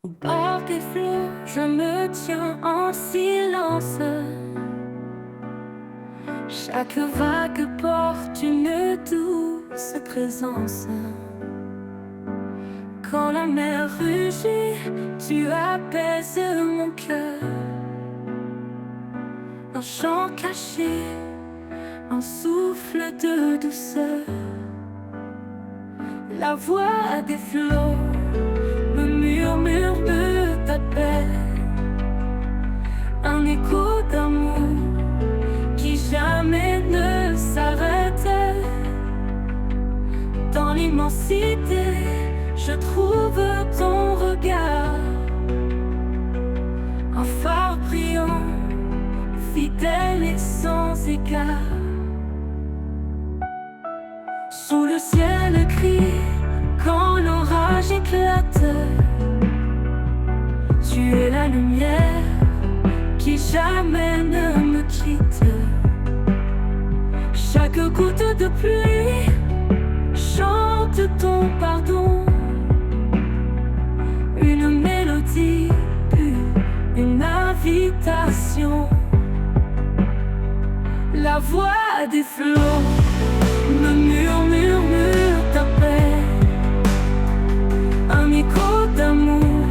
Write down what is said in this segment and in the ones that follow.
Au bord des flots, je me tiens en silence. Chaque vague porte une douce présence. Quand la mer rugit, tu apaises mon cœur. Un chant caché, un souffle de douceur. La voix des flots me murmure de ta paix. Un écho d'amour qui jamais ne s'arrête. Dans l'immensité, je trouve ton regard, un phare brillant, fidèle et sans égard. Sous le ciel gris, quand l'orage éclate, tu es la lumière qui jamais ne me quitte. Chaque goutte de pluie chante ton pardon. Une mélodie pure, une invitation. La voix des flots me murmure ta paix. Un écho d'amour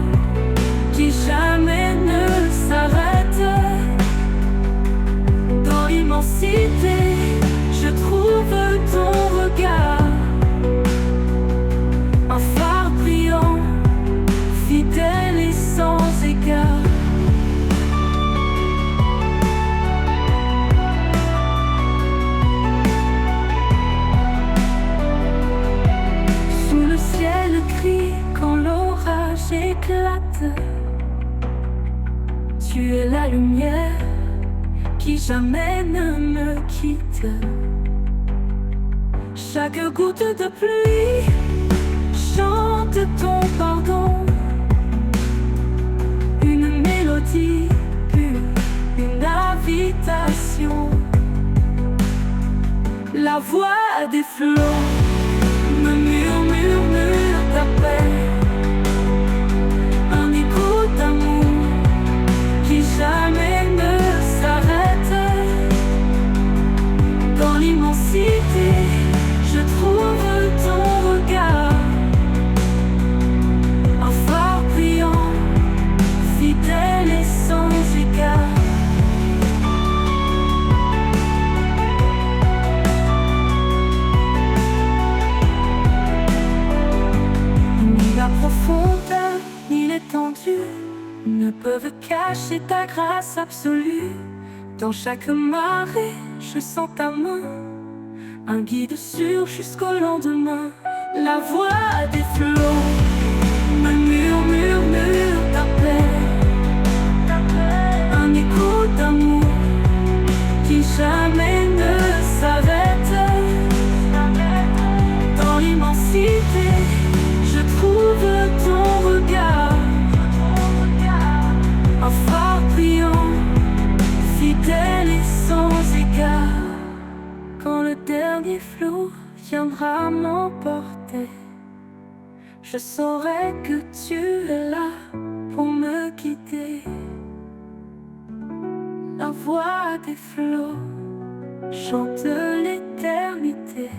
qui jamais ne s'arrête. Dans l'immensité, je trouve ton regard, un phare brillant, fidèle et sans égard. Sous le ciel gris, quand l'orage éclate, tu es la lumière qui jamais ne me quitte. Chaque goutte de pluie chante ton pardon. Une mélodie pure, une invitation. La voix des flots me murmure ta paix. Un écho d'amour qui jamais ne s'arrête. Dans l'immensité, je trouve ton regard, un phare brillant, fidèle et sans égard. Ni la profondeur, ni l'étendue ne peuvent cacher ta grâce absolue. Dans chaque marée, je sens ta main, un guide sûr jusqu'au lendemain. La voix des flots me murmure ta paix. Un écho d'amour qui jamais ne s'arrête. Dans l'immensité, je trouve ton regard, un phare brillant, fidèle et sans égard. Quand le dernier flot viendra m'emporter, je saurai que tu es là pour me guider. La voix des flots chante l'éternité,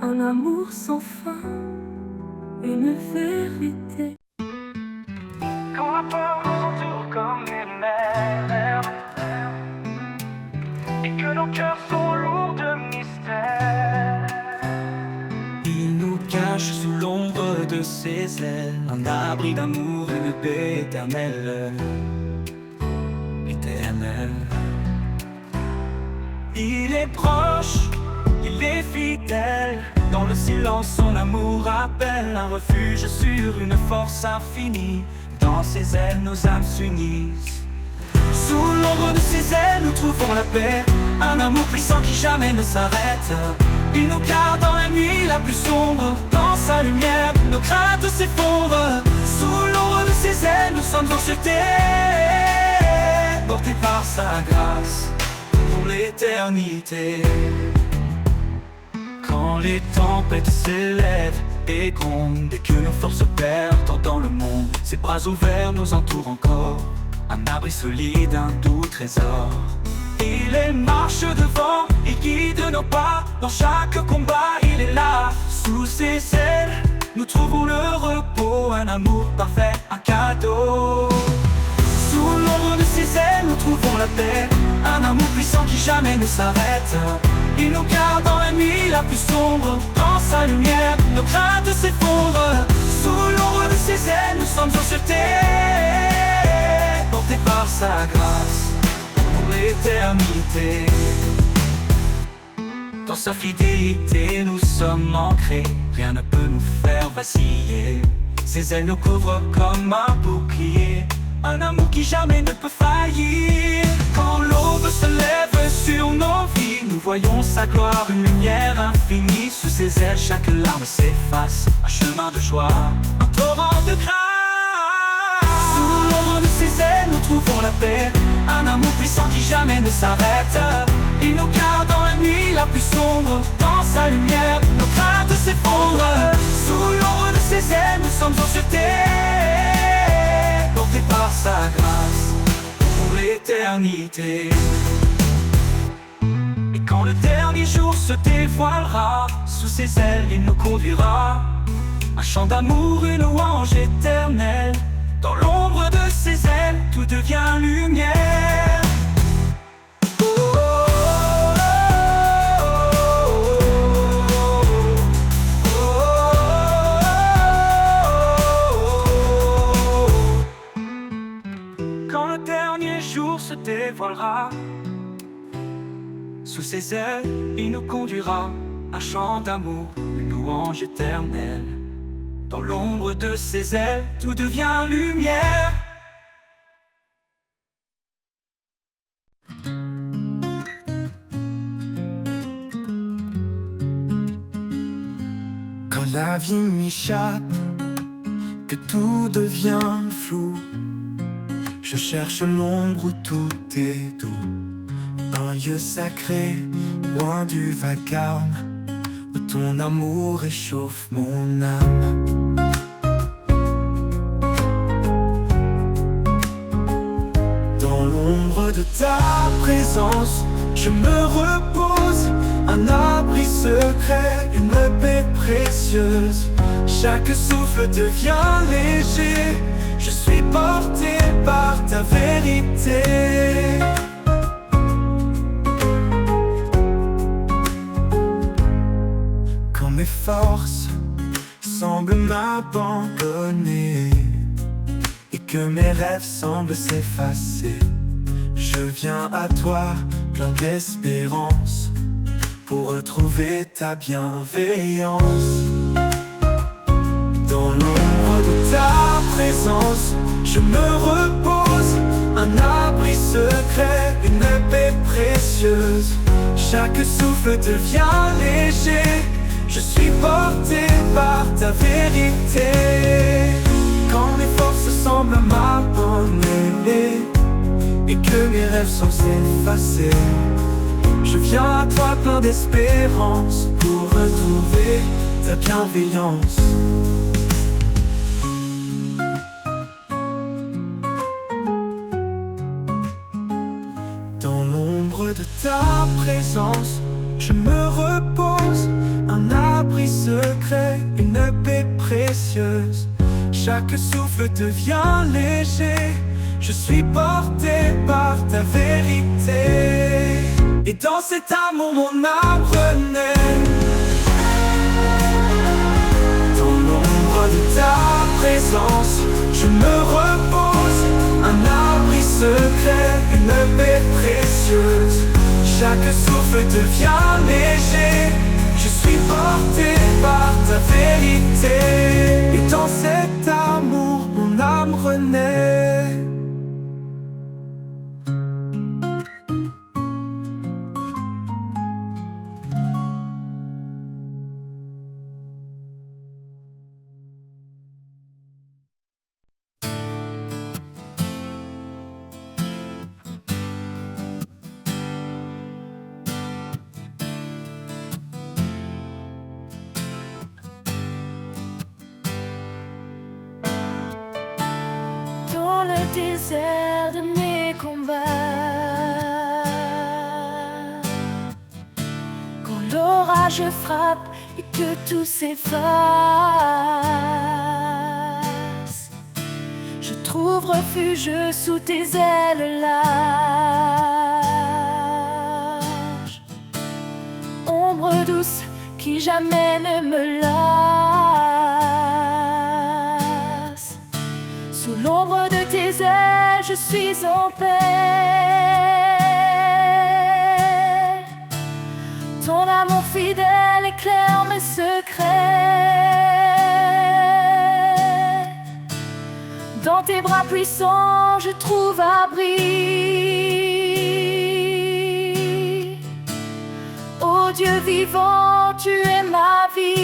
un amour sans fin, une vérité. Quand la peur nous entoure comme une mer, et que nos cœurs sont lourds de mystère, Il nous cache sous l'ombre de ses ailes, un abri d'amour, une paix éternelle. Éternelle. Il est proche, il est fidèle. Dans le silence, son amour appelle un refuge sûr, une force infinie. Dans ses ailes, nos âmes s'unissent. Sous l'ombre de ses ailes, nous trouvons la paix. Un amour puissant qui jamais ne s'arrête. Il nous garde dans la nuit la plus sombre. Dans sa lumière, nos craintes s'effondrent. Sous l'ombre de ses ailes, nous sommes en sûreté, portés par sa grâce pour l'éternité. Quand les tempêtes s'élèvent et grondent, et que nos forces perdent dans Ses bras ouverts nous entourent encore, un abri solide, un doux trésor. Il est marche devant, il guide nos pas, dans chaque combat il est là. Sous ses ailes, nous trouvons le repos, un amour parfait, un cadeau. Sous l'ombre de ses ailes, nous trouvons la paix, un amour puissant qui jamais ne s'arrête. Il nous garde dans la nuit la plus sombre, dans sa lumière, nos craintes s'effondrent. Sous l'ombre de ses ailes, nous sommes en sûreté, portés par sa grâce pour l'éternité. Dans sa fidélité, nous sommes ancrés, rien ne peut nous faire vaciller. Ses ailes nous couvrent comme un bouclier, un amour qui jamais ne peut faillir. Quand l'aube se lève sur nos vies, nous voyons sa gloire, une lumière infinie. Sous ses ailes, chaque larme s'efface, un chemin de joie, un torrent de grâce. Sous l'ombre de ses ailes, nous trouvons la paix, un amour puissant qui jamais ne s'arrête. Il nous garde dans la nuit la plus sombre, dans sa lumière, nos craintes s'effondrent. Sous l'ombre de ses ailes, nous sommes en sûreté, portés par sa grâce pour l'éternité. Et quand le dernier jour se dévoilera, sous ses ailes il nous conduira, un chant d'amour, une louange éternelle. Dans l'ombre de ses ailes, tout devient lumière. Quand le dernier jour se dévoilera, sous ses ailes, il nous conduira, un chant d'amour, une louange éternelle. Dans l'ombre de ses ailes, tout devient lumière. Quand la vie m'échappe, que tout devient flou, je cherche l'ombre où tout est doux. Un lieu sacré, loin du vacarme, où ton amour réchauffe mon âme. Dans l'ombre de ta présence, je me repose, un abri secret, une paix précieuse. Chaque souffle devient léger, je suis porté par ta vérité. Quand mes forces semblent m'abandonner et que mes rêves semblent s'effacer, je viens à toi plein d'espérance pour retrouver ta bienveillance. Dans l'ombre de ta présence, je me repose, un abri secret, une paix précieuse. Chaque souffle devient léger, je suis porté par ta vérité. Quand mes forces semblent m'abandonner et que mes rêves semblent s'effacer, je viens à toi plein d'espérance pour retrouver ta bienveillance. Dans l'ombre de ta présence, je me repose, un abri secret, une paix précieuse. Chaque souffle devient léger, je suis porté par ta vérité. Et dans cet amour mon âme renaît. Dans l'ombre de ta présence, je me repose, un abri secret, une paix précieuse. Chaque souffle devient léger, je suis porté par ta vérité. Et dans cet amour mon âme renaît. dans le désert de mes combats. Quand l'orage frappe et que tout s'efface, je trouve refuge sous tes ailes larges. Ombre douce qui jamais ne me lasse. Sous l'ombre de tes ailes, je suis en paix. Ton amour fidèle éclaire mes secrets. Dans tes bras puissants, je trouve abri. Ô Dieu vivant, tu es ma vie.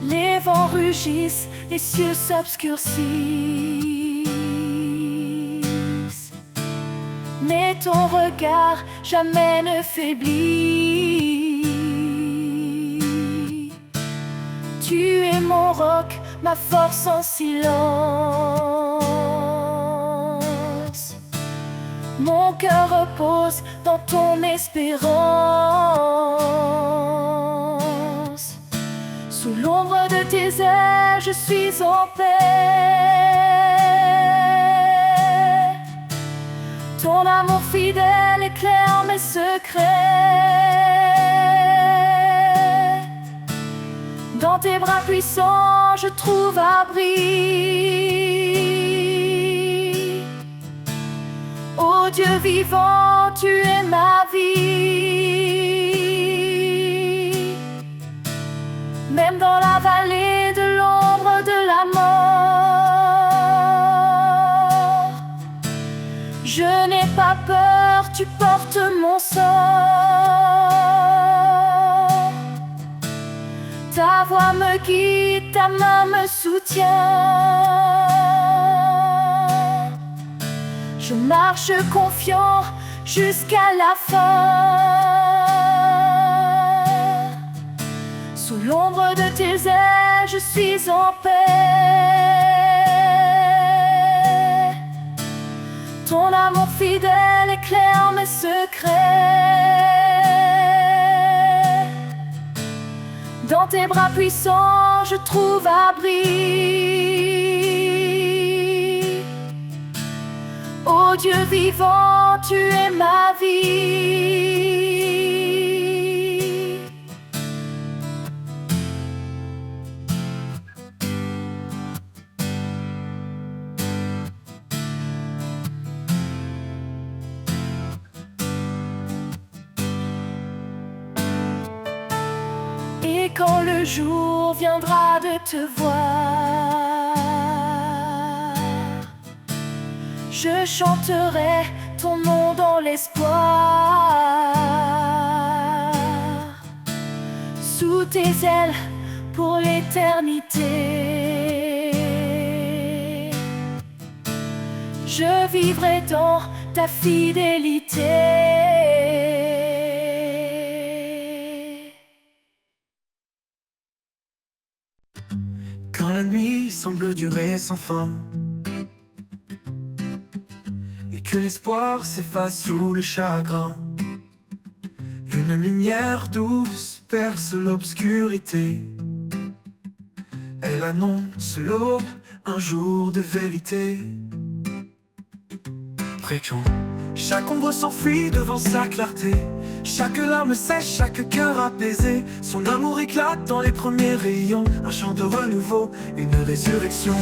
Les vents rugissent, les cieux s'obscurcissent, mais ton regard jamais ne faiblit. Tu es mon roc, ma force en silence. Mon cœur repose dans ton espérance. Sous l'ombre de tes ailes, je suis en paix. Ton amour fidèle éclaire mes secrets. Dans tes bras puissants, je trouve abri. Ô Dieu vivant, tu es ma vie. Même dans la vallée de l'ombre de la mort, je n'ai pas peur, tu portes mon sort. Ta voix me guide, ta main me soutient. Je marche confiant jusqu'à la fin. Sous l'ombre de tes ailes, je suis en paix. Ton amour fidèle éclaire mes secrets. Dans tes bras puissants, je trouve abri. Ô Dieu vivant, tu es ma vie. Et quand le jour viendra de te voir, je chanterai ton nom dans l'espoir. Sous tes ailes pour l'éternité, je vivrai dans ta fidélité. Quand la nuit semble durer sans fin et que l'espoir s'efface sous le chagrin, une lumière douce perce l'obscurité. Elle annonce l'aube, un jour de vérité. Fréquent, chaque ombre s'enfuit devant sa clarté. Chaque larme sèche, chaque cœur apaisé. Son amour éclate dans les premiers rayons. Un chant de renouveau, une résurrection.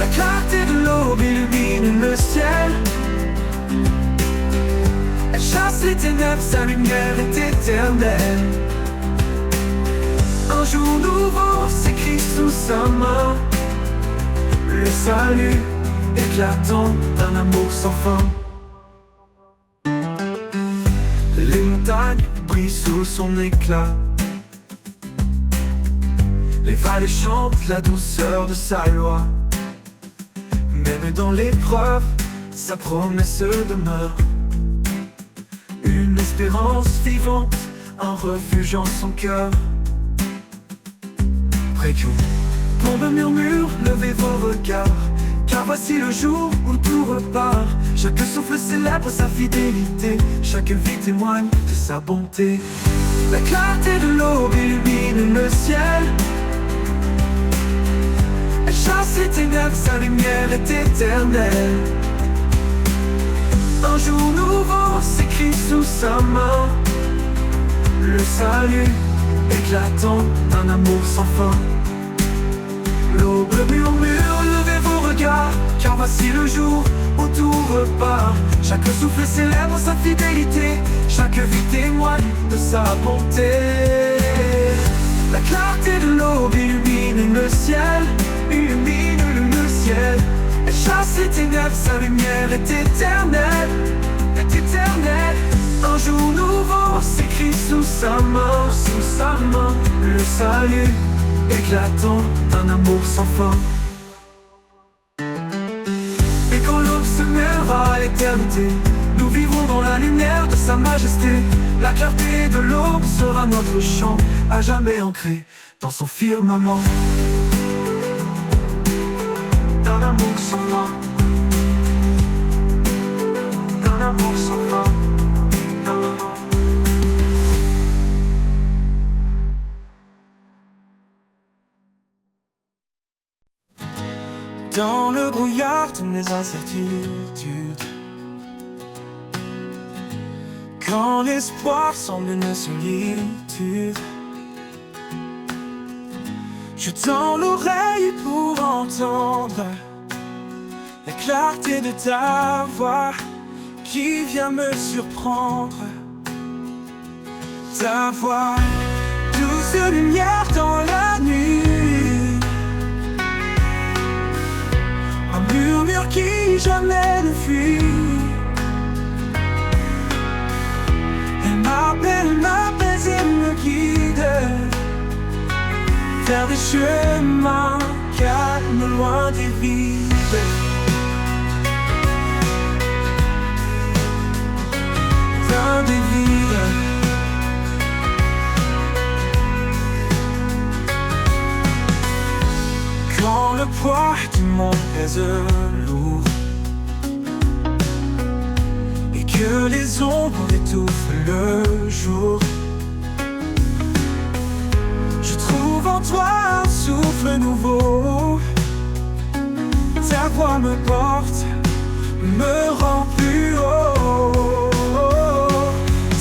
La clarté de l'aube illumine le ciel. Elle chasse les ténèbres, sa lumière est éternelle. Un jour nouveau s'écrit sous sa main. Le salut éclatant d'un amour sans fin. Les montagnes brillent sous son éclat. Les vallées chantent la douceur de sa loi. Même dans l'épreuve, sa promesse demeure. Une espérance vivante, un refuge en son cœur. Précieux, Tombe murmure, levez vos regards, car voici le jour où tout repart. Chaque souffle célèbre sa fidélité, chaque vie témoigne de sa bonté. La clarté de l'aube illumine le ciel, elle chasse les ténèbres, sa lumière est éternelle. Un jour nouveau s'écrit sous sa main, le salut éclatant d'un amour sans fin. L'aube murmure, levez vos regards, car voici le jour où tout repart. Chaque souffle célèbre sa fidélité, chaque vie témoigne de sa bonté. La clarté de l'aube illumine le ciel, illumine le ciel. Elle chasse les ténèbres, sa lumière est éternelle, est éternelle. Un jour nouveau s'écrit sous sa main, le salut éclatant d'un amour sans fin. Et quand l'aube se mêlera à l'éternité, nous vivrons dans la lumière de sa majesté. La clarté de l'aube sera notre chant, à jamais ancré dans son firmament. D'un amour sans fin, d'un amour sans fin. Dans le brouillard de mes incertitudes, quand l'espoir semble une solitude, je tends l'oreille pour entendre la clarté de ta voix qui vient me surprendre. Ta voix, douce lumière dans la nuit, un murmure qui jamais ne fuit. Elle m'appelle et me guide vers des chemins calmes, loin des vides. Loin des vides. Quand le poids du monde pèse lourd et que les ombres étouffent le jour, je trouve en toi un souffle nouveau. Ta voix me porte, me rend plus haut.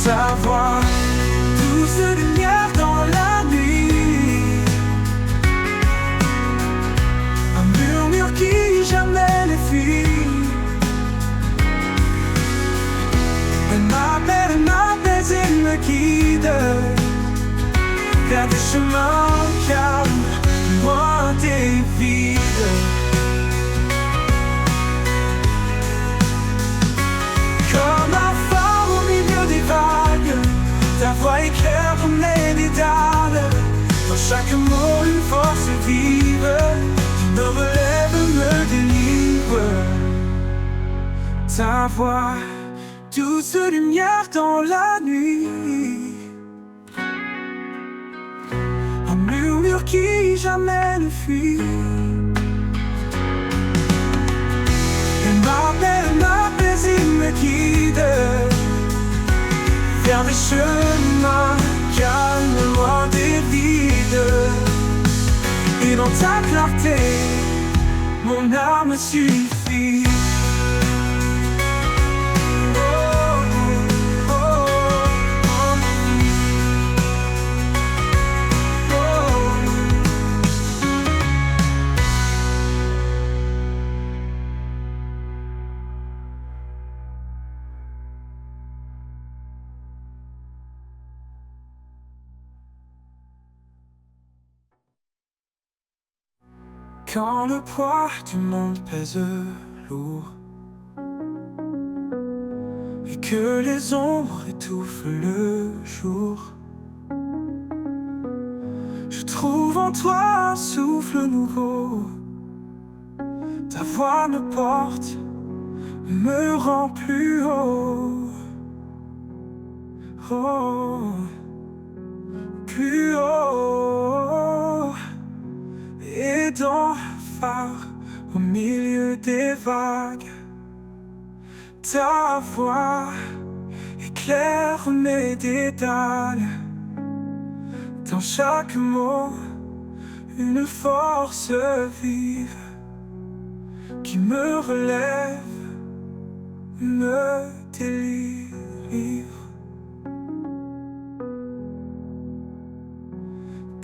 Ta voix, douce lumière dans la nuit, un murmure qui jamais ne fuit. Elle m'appelle et me guide vers des chemins calmes, loin des vides. Comme un phare au milieu des vagues, ta voix éclaire comme les dédales. Dans chaque mot une force vive qui me relève, me délivre. Ta voix, douce lumière dans la nuit, un murmure qui jamais ne fuit. Elle m'appelle et me guide vers des chemins calmes, loin des vides. Et dans ta clarté, mon âme suffit. Quand le poids du monde pèse lourd et que les ombres étouffent le jour, je trouve en toi un souffle nouveau. Ta voix me porte, me rend plus haut. Oh, plus haut. Et dans le phare au milieu des vagues. Ta voix éclaire mes dédales. Dans chaque mot, une force vive qui me relève, me délivre.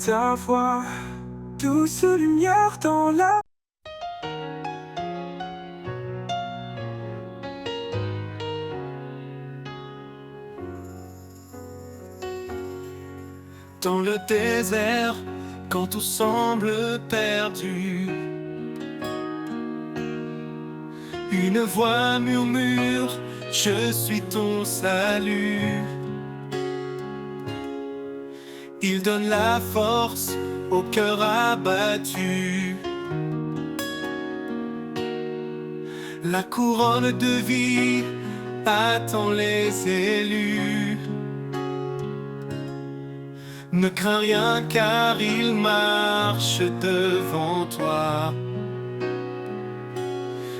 Ta voix, douce lumière dans la... Dans le désert, quand tout semble perdu, une voix murmure, je suis ton salut. Il donne la force au cœur abattu. La couronne de vie attend les élus. Ne crains rien car il marche devant toi.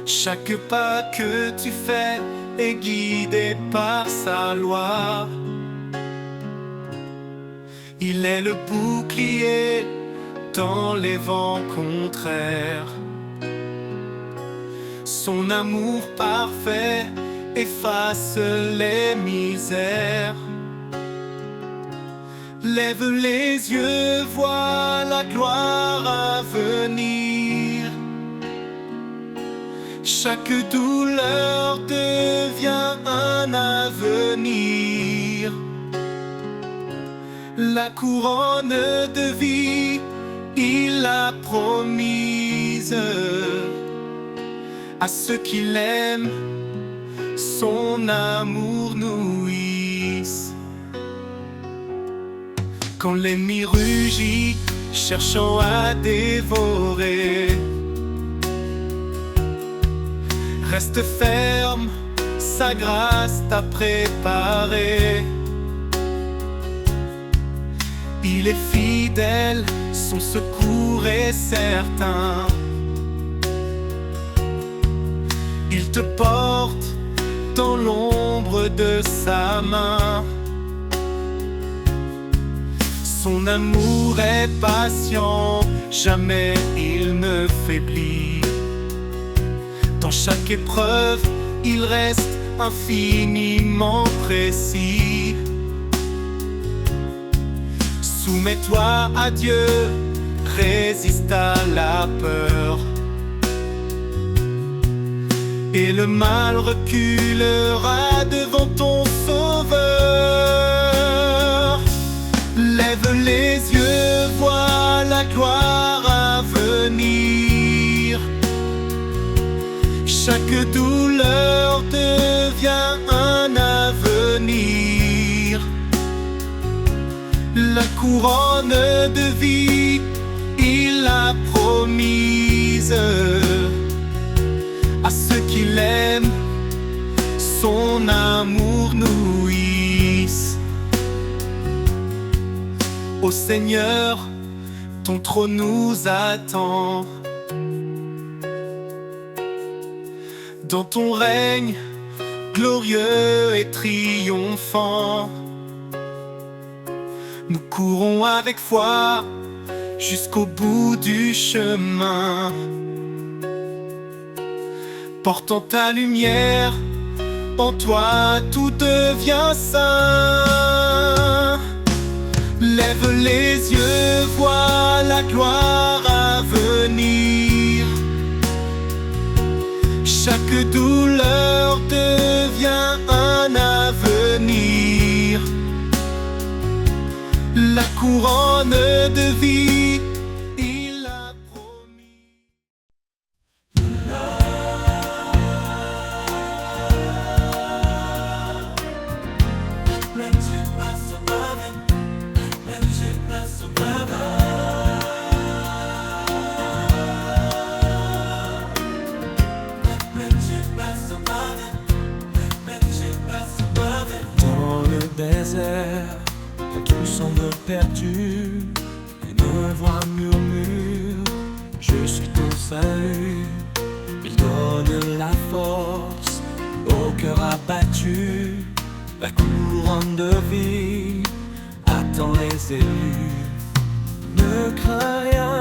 Chaque pas que tu fais est guidé par sa loi. Il est le bouclier dans les vents contraires. Son amour parfait efface les misères. Lève les yeux, vois la gloire à venir. Chaque douleur devient un avenir. La couronne de vie, il l'a promise à ceux qui l'aiment, son amour nourrisse. Quand l'ennemi rugit, cherchant à dévorer, reste ferme, sa grâce t'a préparé. Il est fidèle, son secours est certain. Il te porte dans l'ombre de sa main. Son amour est patient, jamais il ne faiblit. Dans chaque épreuve, il reste infiniment précis. Soumets-toi à Dieu, résiste à la peur, et le mal reculera devant ton sauveur. Lève les yeux, vois la gloire à venir. Chaque douleur devient un avenir. La couronne de vie, il l'a promise à ceux qui l'aiment, son amour nourrisse. Ô Seigneur, ton trône nous attend. Dans ton règne glorieux et triomphant, nous courons avec foi jusqu'au bout du chemin. Portant ta lumière, en toi tout devient saint. Lève les yeux, vois la gloire à venir. Chaque douleur devient un avenir. La couronne de vie, il l'a promis. Dans le désert, tout semble perdu. Une salut. Il donne la force au cœur abattu. La couronne de vie attend les élus. Ne crains rien,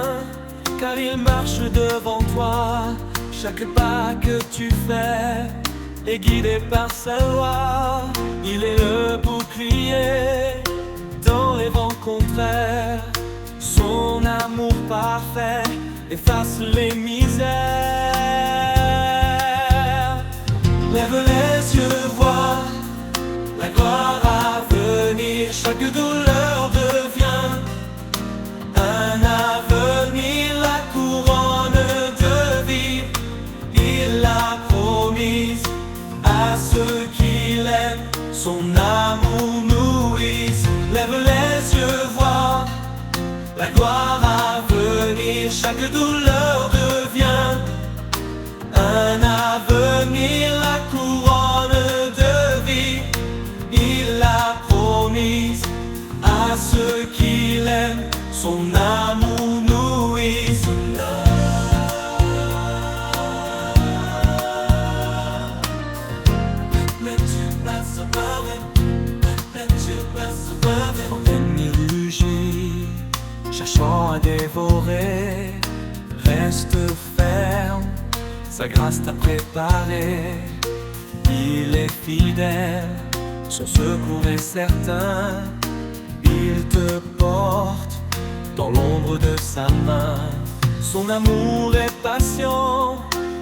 car il marche devant toi. Chaque pas que tu fais est guidé par sa loi. Il est le bouclier dans les vents contraires. Son amour parfait efface les misères. Lève les yeux, vois la gloire à venir. Chaque douleur devient un avenir. La couronne de vie, il l'a promise à ceux qui l'aiment. Son amour nourrit. Lève les yeux, vois la gloire à venir. Chaque douleur devient un avenir. La couronne de vie, il l'a promise à ceux qui l'aiment. Son amour nourrit. Ennemi rugit, cherchant à dévorer, reste ferme, sa grâce t'a préparé. Il est fidèle, son secours est certain. Il te porte dans l'ombre de sa main. Son amour est patient,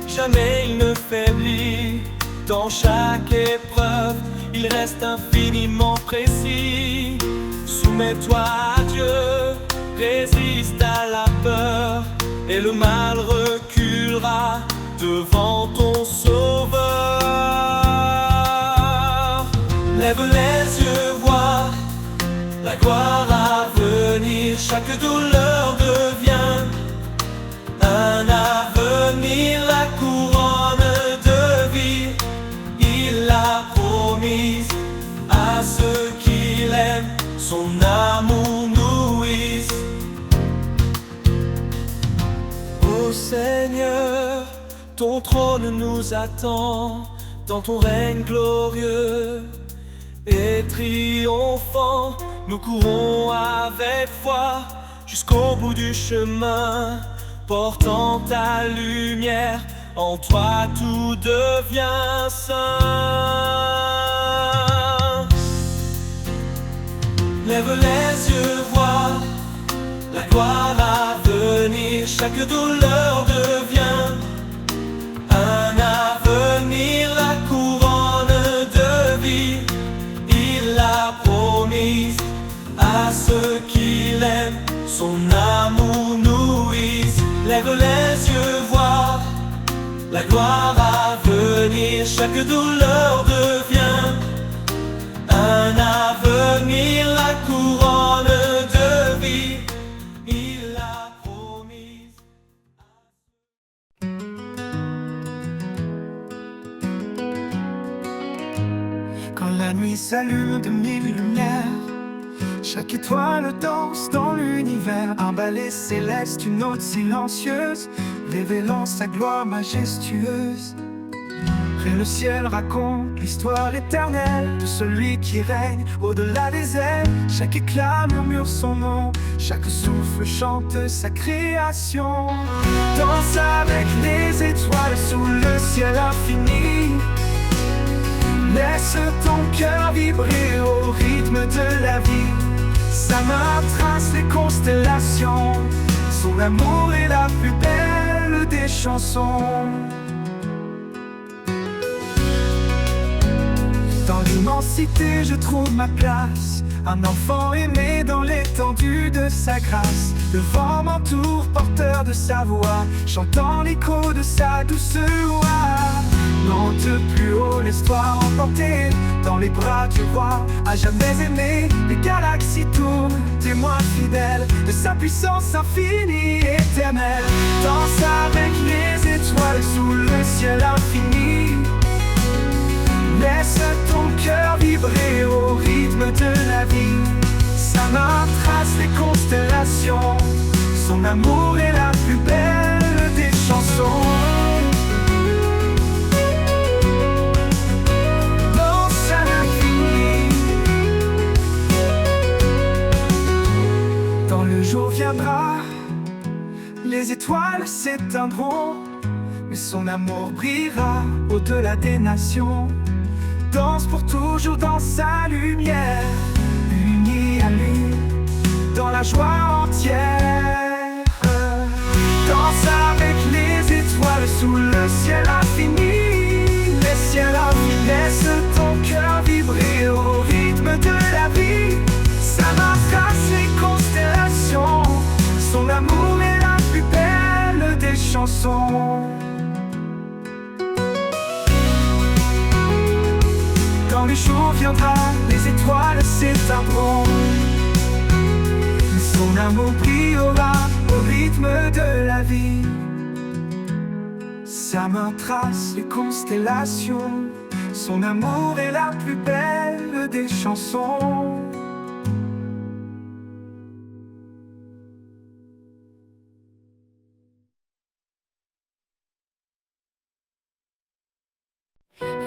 jamais il ne faiblit. Dans chaque épreuve, il reste infiniment précis. Soumets-toi à Dieu, résiste à la peur, et le mal reculera devant ton sauveur. Lève les yeux, vois la gloire à venir. Chaque douleur devient un avenir. La couronne de vie, il l'a promise à ceux qui l'aiment. Son amour nourrit. Ô Seigneur, ton trône nous attend dans ton règne glorieux et triomphant. Nous courons avec foi jusqu'au bout du chemin, portant ta lumière. En toi tout devient saint. Lève les yeux, vois la gloire à venir. Chaque douleur devient un avenir. La couronne de vie, il l'a promise à ceux qui l'aiment. Son amour nourrit. Lève les yeux, vois la gloire à venir. Chaque douleur devient un avenir. La couronne de vie, il l'a promise. Quand la nuit s'allume de mille lumières, chaque étoile danse dans l'univers. Un ballet céleste, une note silencieuse, révélant sa gloire majestueuse. Et le ciel raconte l'histoire éternelle de celui qui règne au-delà des airs. Chaque éclat murmure son nom, chaque souffle chante sa création. Danse avec les étoiles sous le ciel infini. Laisse ton cœur vibrer au rythme de la vie. Sa main trace les constellations. Son amour est la plus belle des chansons. Dans l'immensité je trouve ma place, un enfant aimé dans l'étendue de sa grâce. Le vent m'entoure, porteur de sa voix, chantant l'écho de sa douce voix. Monte plus haut, laisse-toi emporter dans les bras du roi, à jamais aimé. Les galaxies tournent, témoins fidèles de sa puissance infinie et éternelle. Danse avec les étoiles sous le ciel infini. Laisse ton cœur vibrer au rythme de la vie. Sa main trace les constellations. Son amour est la plus belle des chansons. les étoiles s'éteindront, mais son amour brillera au-delà des nations. Danse pour toujours dans sa lumière, unis à lui, dans la joie entière. Danse avec les étoiles sous le ciel infini. Les ciels infinis laissent ton cœur vibrer au rythme de la vie. Sa main trace les constellations, son amour est la plus belle des chansons. Quand le jour viendra, les étoiles s'éteindront, mais son amour brillera au rythme de la vie. Sa main trace les constellations, son amour est la plus belle des chansons.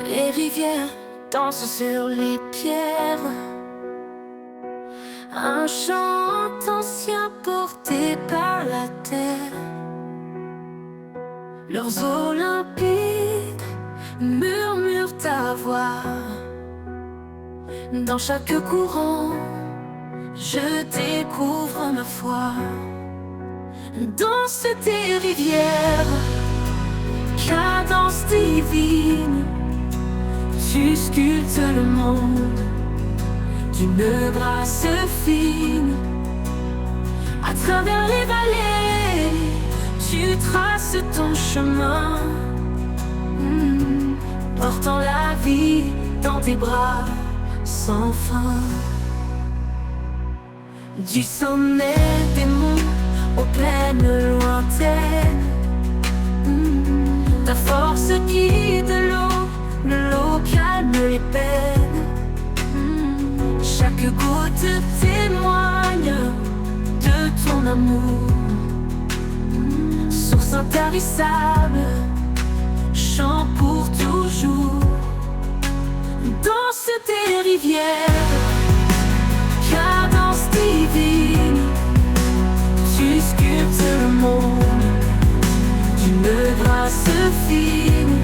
Les rivières dansent sur les pierres, un chant ancien porté par la terre. Leurs eaux limpides murmurent ta voix. Dans chaque courant, je découvre ma foi. Danse tes rivières, cadence divine. Tu sculptes le monde d'une grâce fine. À travers les vallées, tu traces ton chemin, portant la vie dans tes bras sans fin. Du sommet des monts aux plaines lointaines, ta force guide l'eau calme les peines. Chaque goutte témoigne de ton amour. Source intarissable, chant pour toujours. Danse tes rivières, cadence divine. Tu sculptes le monde d'une grâce fine.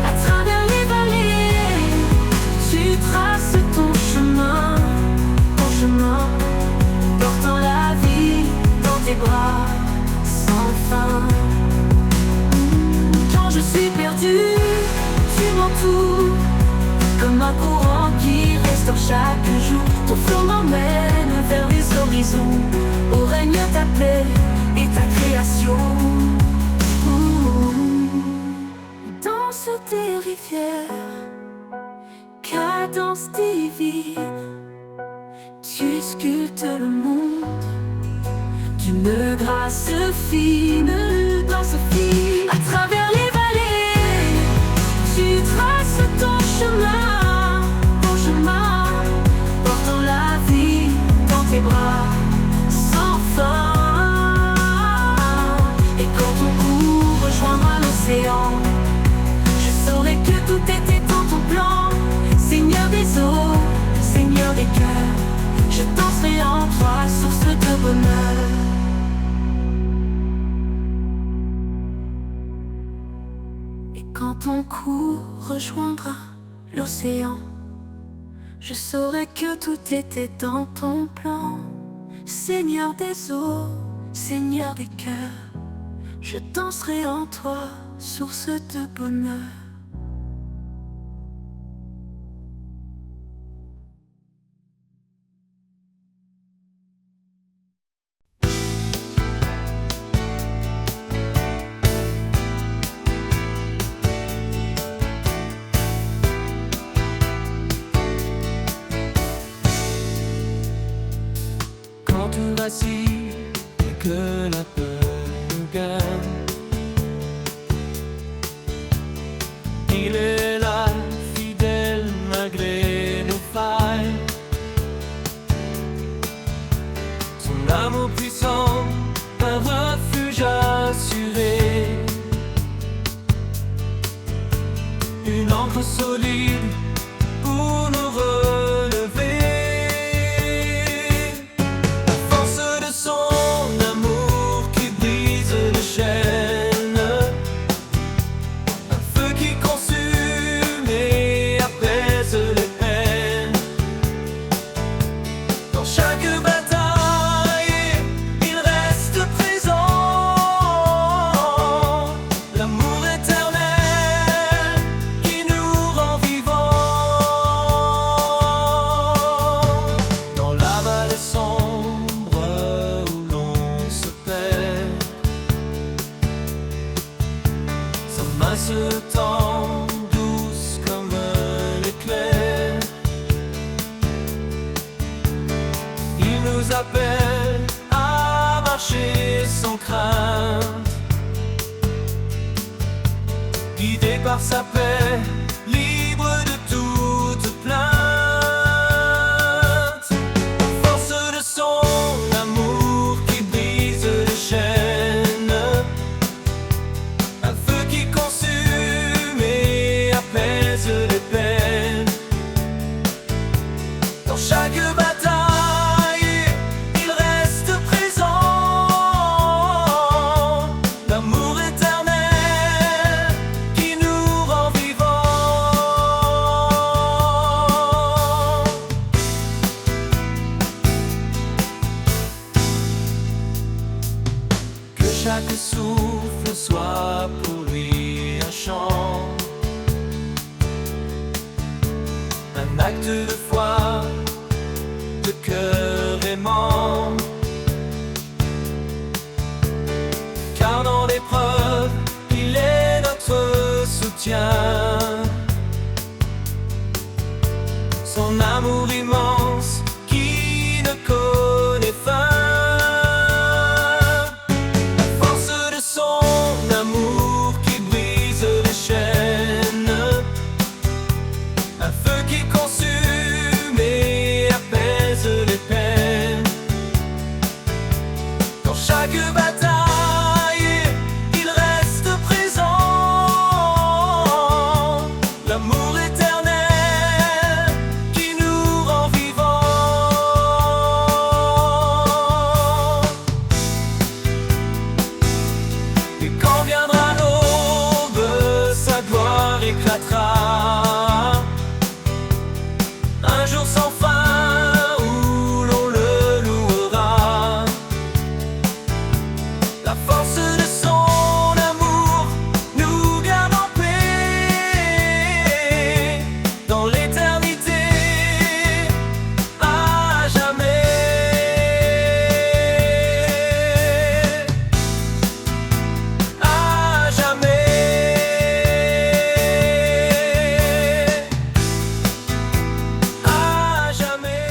À travers les vallées, tu traces ton chemin, portant la vie dans tes bras sans fin. Quand je suis perdu, tu m'entoures comme un courant qui restaure chaque jour. Ton flot m'emmène vers les horizons, où règne ta paix et ta création. Danse tes rivières, cadence divine. Tu sculptes le monde d'une grâce fine, danse fine. À travers les vallées, tu traces ton chemin, portant la vie dans tes bras sans fin. Et quand ton cou rejoindra l'océan, je saurai que tout était dans ton plan. Seigneur des eaux, Seigneur des cœurs, je danserai en toi, source de bonheur. Et quand ton cou rejoindra l'océan, je saurai que tout était dans ton plan. Seigneur des eaux, Seigneur des cœurs, je danserai en toi, source de bonheur. Vacille et que la peur nous gagne, passe le temps, douce comme l'éclair. Il nous appelle à marcher sans crainte, guidé par sa paix, libre de toute plainte. Force de son amour qui brise les chaînes, un feu qui consume et apaise les peines. Dans chaque bataille, il reste présent, l'amour éternel qui nous rend vivants. Que chaque souffle soit pour lui un chant, un acte de foi, de cœur aimant. Car dans l'épreuve, il est notre soutien. Son amour immense qui ne connaît fin. La force de son amour qui brise les chaînes, un feu qui consume et apaise les peines. Dans chaque bataille, il reste présent, l'amour éternel qui nous rend vivants. Et quand viendra l'aube, sa gloire éclatera, un jour sans fin où l'on le louera. La force de son amour nous garde en paix dans l'éternité, à jamais, à jamais, à jamais.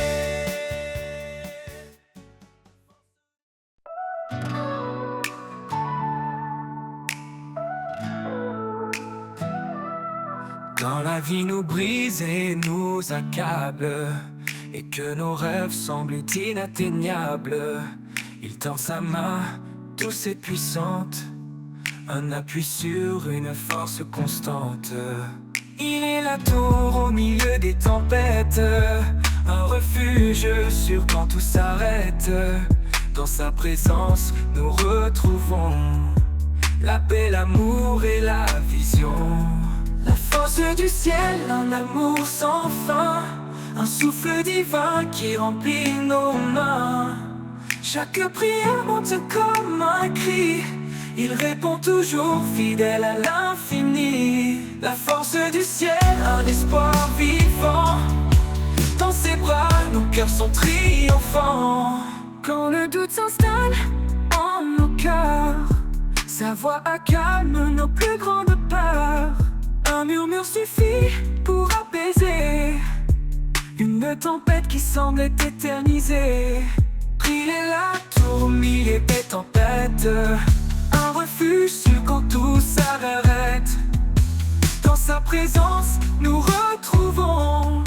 Quand la vie nous brise et nous accable, et que nos rêves semblent inatteignables, il tend sa main douce et puissante, un appui sur une force constante. Il est la tour au milieu des tempêtes, un refuge sûr quand tout s'arrête. Dans sa présence nous retrouvons la paix, l'amour et la vision. La force du ciel, un amour sans fin, un souffle divin qui remplit nos mains. Chaque prière monte comme un cri, il répond toujours fidèle à l'infini. La force du ciel, un espoir vivant, dans ses bras nos cœurs sont triomphants. Quand le doute s'installe en nos cœurs, sa voix accalme nos plus grandes peurs. Un murmure suffit pour apaiser une tempête qui semble éternisée. Il est la tour au milieu des tempêtes, un refuge sûr quand tout s'arrête. Dans sa présence nous retrouvons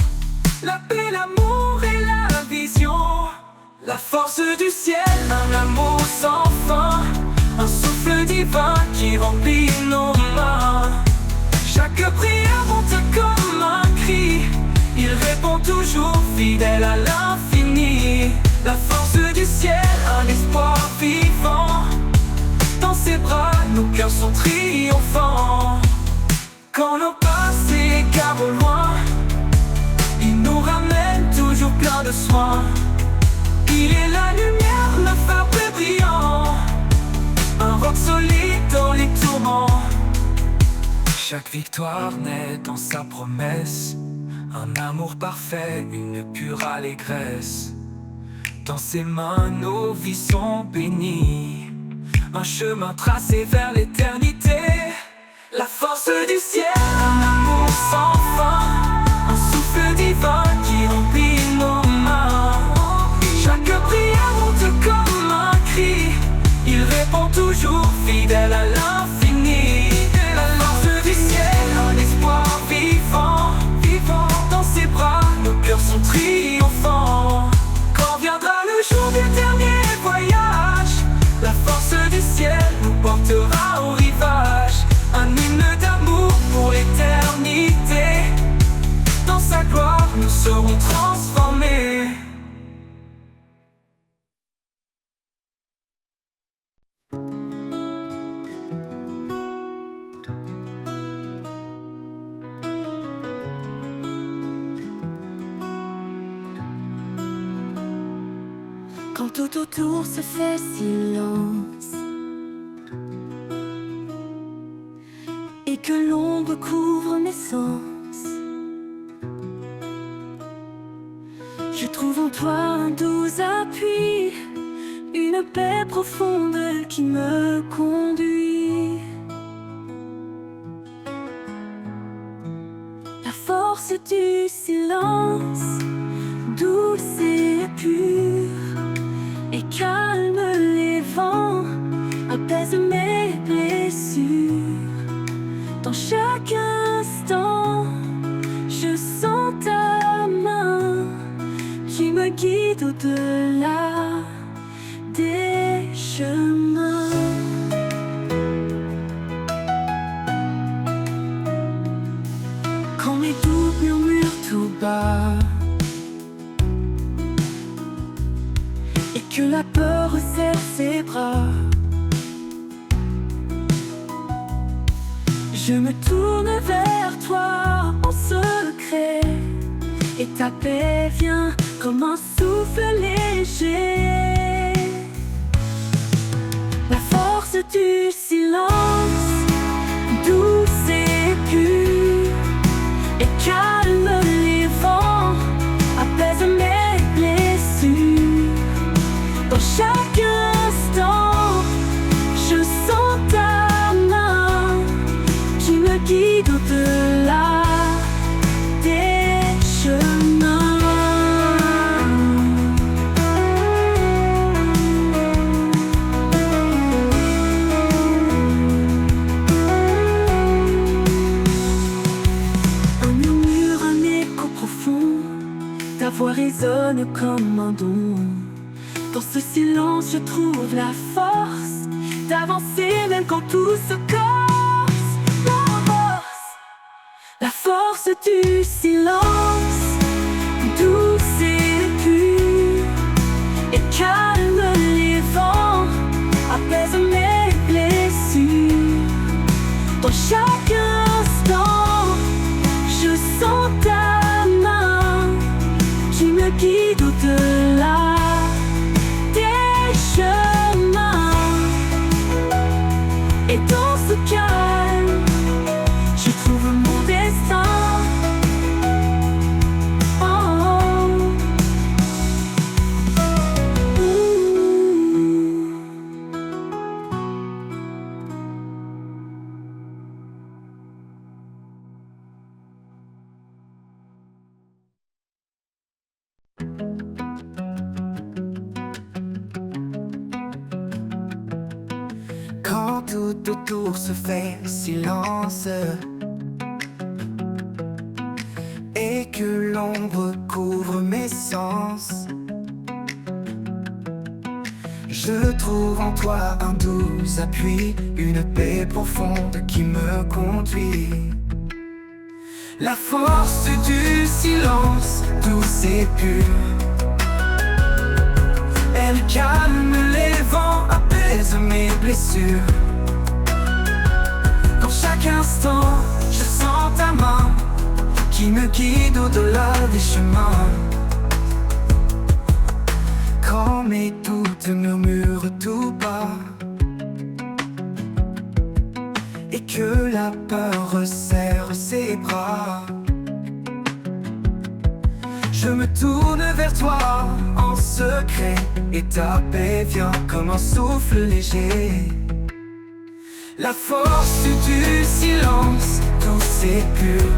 la paix, l'amour et la vision. La force du ciel, un amour sans fin, un souffle divin qui remplit nos mains. Chaque prière monte comme un cri, il répond toujours fidèle à l'infini. La force du ciel, un espoir vivant, dans ses bras nos cœurs sont triomphants. Quand nos pas s'égarent au loin, il nous ramène toujours plein de soin. Il est la lumière, le phare bleu brillant, un roc solide dans les tourments. Chaque victoire naît dans sa promesse, un amour parfait, une pure allégresse. Dans ses mains nos vies sont bénies, un chemin tracé vers l'éternité. La force du ciel, un amour sans fin, un souffle divin qui remplit nos mains. Chaque prière monte comme un cri, il répond toujours fidèle à l'infini. La force du ciel, un espoir vivant, vivant dans ses bras, nos cœurs sont triomphants. Quand viendra le jour du dernier voyage, la force du ciel nous portera au rivage. Un hymne d'amour pour l'éternité, dans sa gloire nous serons transformés. Quand tout autour se fait silence et que l'ombre couvre mes sens, je trouve en toi un doux appui, une paix profonde qui me conduit. La force du silence, douce et pure, et calme les vents, apaise mes blessures. Dans chaque instant, je sens ta main qui me guide au-delà des chemins. Quand mes doutes murmurent tout bas et que la peur resserre ses bras, je me tourne vers toi en secret, et ta paix vient comme un souffle léger. La force du silence, douce et pure, et calme les vents, apaise mes blessures. Dans chaque instant, je sens ta main qui me guide au-delà des chemins. Un murmure, un écho profond, ta voix résonne comme un don. Dans ce silence, je trouve la force d'avancer même quand tout se corse. La force du silence, douce et pure, et calme les vents, apaise mes blessures. Dans chaque instant, je sens ta main qui me guide au-delà des chemins. Et dans ce calme, je trouve mon destin. Oh, oh. Quand tout autour se fait silence et que l'ombre couvre mes sens, je trouve en toi un doux appui, une paix profonde qui me conduit. La force du silence, douce et pure, elle calme les vents, apaise mes blessures. Dans chaque instant, je sens ta main qui me guide au-delà des chemins. Quand mes doutes murmurent tout bas et que la peur resserre ses bras, je me tourne vers toi en secret, et ta paix vient comme un souffle léger. La force du silence, douce et pure.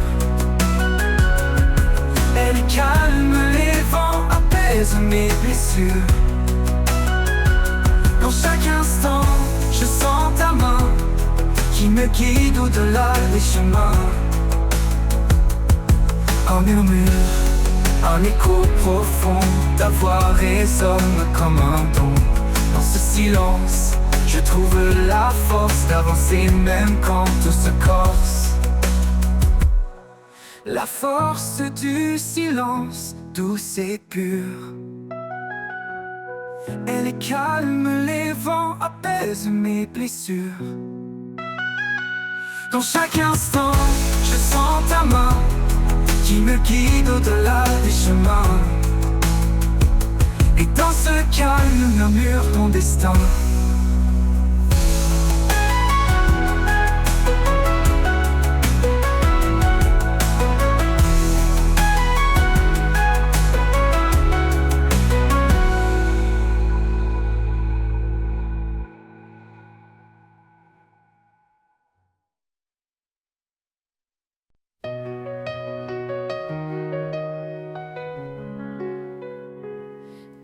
Elle calme les vents, apaise mes blessures. Dans chaque instant, je sens ta main qui me guide au-delà des chemins. Un murmure, un écho profond, ta voix résonne comme un don. Dans ce silence, je trouve la force d'avancer même quand tout se corse. La force du silence, douce et pure. Elle calme les vents, apaise mes blessures. Dans chaque instant, je sens ta main qui me guide au-delà des chemins. Et dans ce calme murmure ton destin.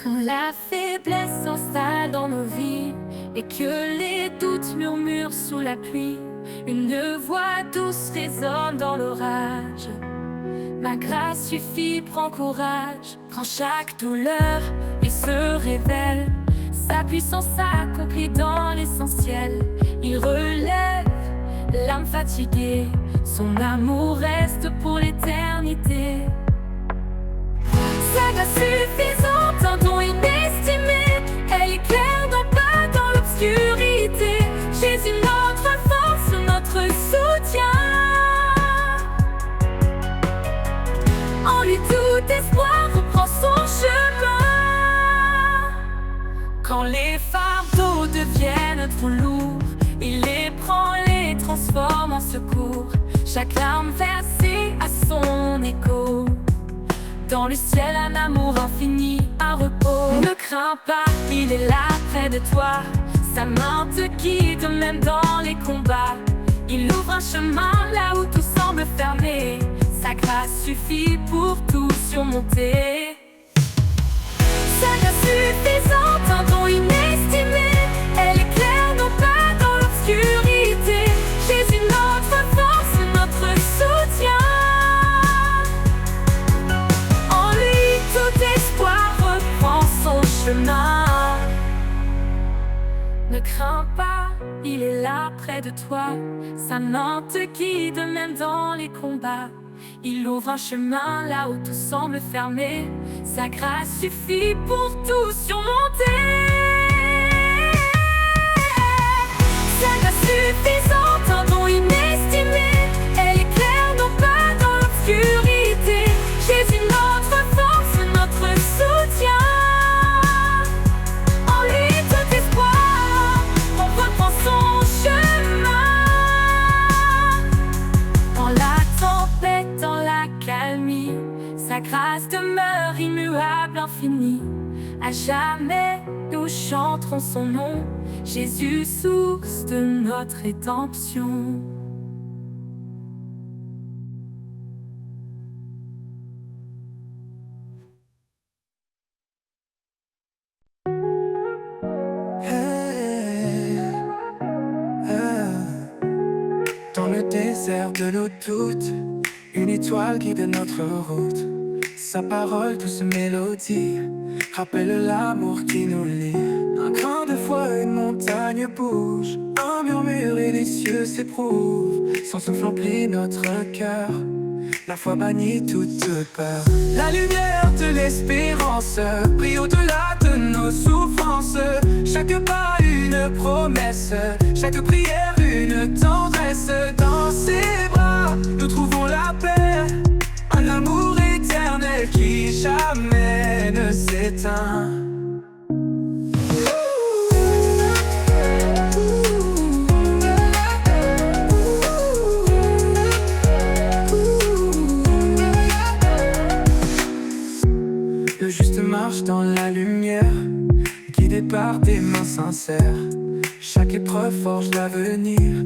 Quand la faiblesse s'installe dans nos vies et que les doutes murmurent sous la pluie, une voix douce résonne dans l'orage. Ma grâce suffit, prends courage. Prends chaque douleur et se révèle. Sa puissance s'accomplit dans l'essentiel. Il relève l'âme fatiguée. Son amour reste pour l'éternité. Sa grâce suffisante, un don inestimé. Elle éclaire nos pas dans l'obscurité. Jésus, notre force, notre soutien. En lui tout espoir reprend son chemin. Quand les fardeaux deviennent trop lourds, il les prend, les transforme en secours. Chaque larme versée a son écho. Dans le ciel, un amour infini, un repos. Ne crains pas, il est là près de toi. Sa main te guide même dans les combats. Il ouvre un chemin là où tout semble fermé. Sa grâce suffit pour tout surmonter. Sa grâce suffisante, un don inestimé. Elle éclaire nos pas dans l'obscurité. Jésus, notre force, notre soutien. Tout espoir reprend son chemin. Ne crains pas, il est là près de toi. Sa main te guide même dans les combats. Il ouvre un chemin là où tout semble fermé. Sa grâce suffit pour tout surmonter. Sa grâce suffisante, un don inestimé. Elle éclaire nos pas dans l'obscurité. Jésus, notre force, notre soutien. En lui tout espoir, on reprend son chemin. Dans la tempête, dans la calmie, sa grâce demeure immuable, infinie. À jamais nous chanterons son nom, Jésus, source de notre rédemption. Dans le désert de nos doutes, une étoile guide notre route. Sa parole, douce mélodie, rappelle l'amour qui nous lie. Un grain de foi, une montagne bouge. Un murmure et les cieux s'éprouvent. Son souffle emplit notre cœur. La foi bannit toute peur. La lumière de l'espérance brille au-delà de nos souffrances. Chaque pas une promesse, chaque prière une tendresse. Dans ses bras, nous trouvons la paix. Un amour éternel qui jamais ne s'éteint. Le juste marche dans la lumière, guidé par des mains sincères. Chaque épreuve forge la l'avenir.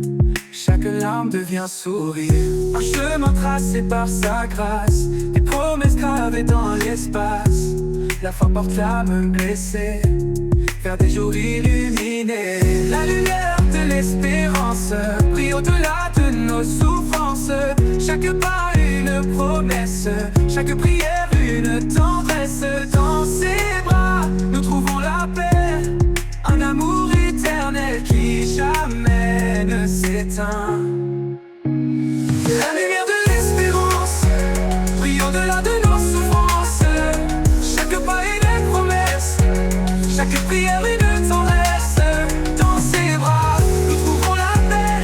Chaque larme devient sourire. Un chemin tracé par sa grâce, des promesses gravées dans l'espace. La foi porte l'âme blessée vers des jours illuminés. La lumière de l'espérance brille au-delà de nos souffrances. Chaque pas une promesse, chaque prière une tendresse. Dans ses bras nous trouvons la paix, un amour éternel qui jamais ne s'éteint. La lumière de l'espérance brille au-delà de nos souffrances. Chaque pas une promesse, chaque prière une tendresse. Dans ses bras nous trouvons la paix,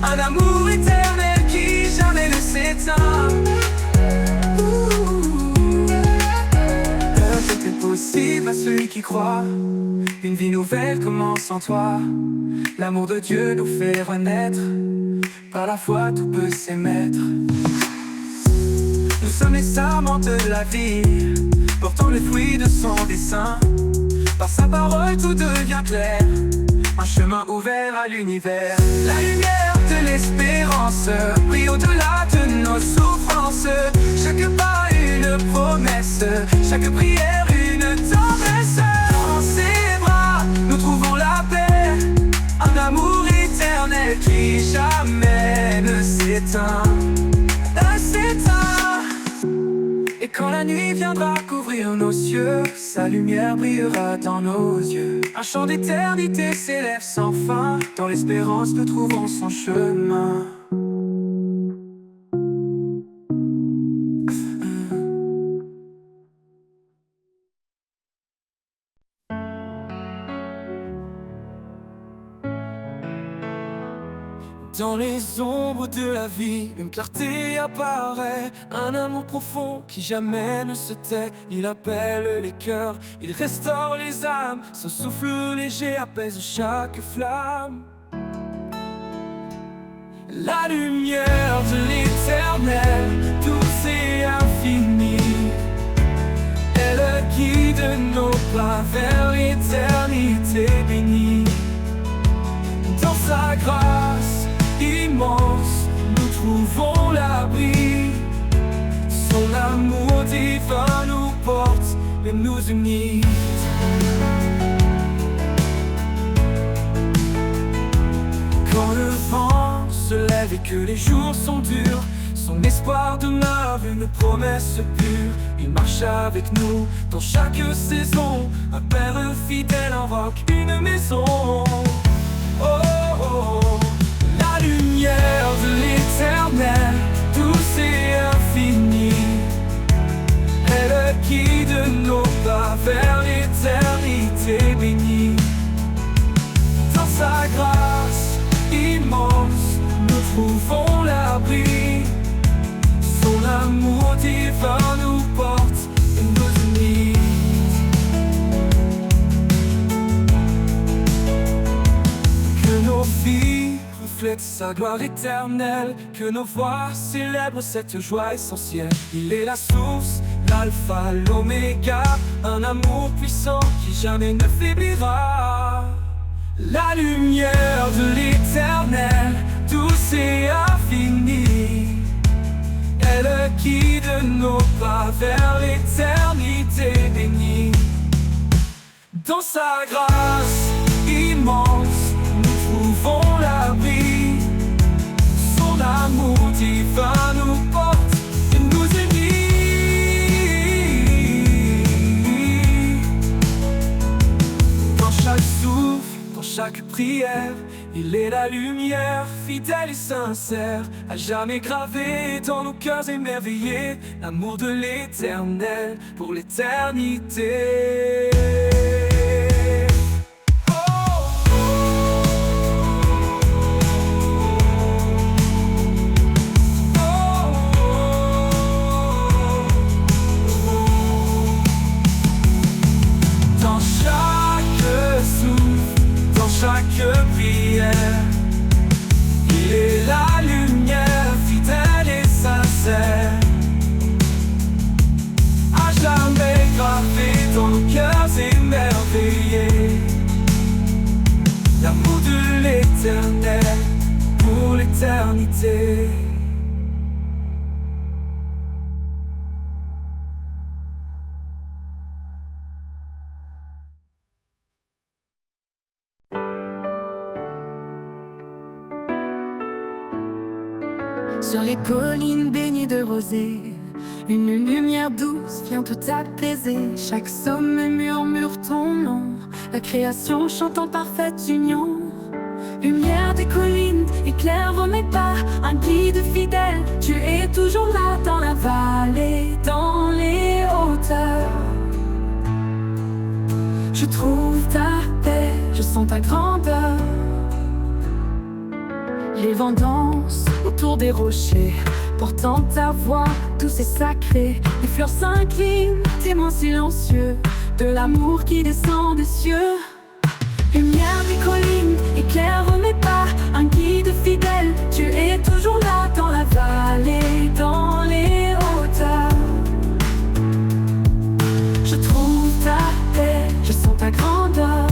un amour éternel qui jamais ne s'éteint. Tout est possible à celui qui croit. Une vie nouvelle commence en toi. L'amour de Dieu nous fait renaître. Par la foi tout peut s'émettre. Nous sommes les sarments de la vie, portant les fruits de son dessein. Par sa parole tout devient clair, un chemin ouvert à l'univers. La lumière de l'espérance brille au-delà de nos souffrances. Chaque pas une promesse, chaque prière une tendresse. Dans ses bras nous trouvons la paix, un amour éternel qui jamais ne s'éteint. Ne s'éteint. Et quand la nuit viendra couvrir nos cieux, sa lumière brillera dans nos yeux. Un chant d'éternité s'élève sans fin. Dans l'espérance nous trouvons son chemin. Dans les ombres de la vie, une clarté apparaît. Un amour profond qui jamais ne se tait. Il appelle les cœurs, il restaure les âmes. Son souffle léger apaise chaque flamme. La lumière de l'éternel, douce et infinie, elle guide nos pas vers l'éternité bénie. Dans sa grâce immense, nous trouvons l'abri. Son amour divin nous porte et nous unit. Quand le vent se lève et que les jours sont durs, son espoir demeure une promesse pure. Il marche avec nous dans chaque saison. Un père fidèle invoque une maison. Oh, oh, oh. La lumière de l'éternel, douce et infinie, elle guide nos pas vers l'éternité bénie. Dans sa grâce immense, nous trouvons l'abri. Son amour divin nous porte et nous unit. Que nos vies reflètent sa gloire éternelle, que nos voix célèbrent cette joie essentielle. Il est la source, l'alpha, l'oméga, un amour puissant qui jamais ne faiblira. La lumière de l'éternel, douce et infinie, elle guide nos pas vers l'éternité bénie. Dans sa grâce immense, nous trouvons l'abri. Son amour divin nous porte et nous unit. Dans chaque souffle, dans chaque prière, il est la lumière, fidèle et sincère, à jamais gravé dans nos cœurs émerveillés, l'amour de l'éternel pour l'éternité. Dans chaque souffle, dans chaque prière, il est la lumière, fidèle et sincère, à jamais gravé dans nos cœurs. vérité. Sur les collines baignées de rosée, une lumière douce vient tout apaiser. Chaque sommet murmure ton nom, la création chante en parfaite union. Lumière des collines, éclaire mes pas, un guide fidèle. Tu es toujours là dans la vallée, dans les hauteurs. Je trouve ta paix, je sens ta grandeur. Les vents dansent autour des rochers, portant ta voix douce et sacrée. Les fleurs s'inclinent, témoins silencieux de l'amour qui descend des cieux. Lumière des collines, éclaire mes pas, un guide fidèle. Tu es toujours là dans la vallée, dans les hauteurs. Je trouve ta paix, je sens ta grandeur.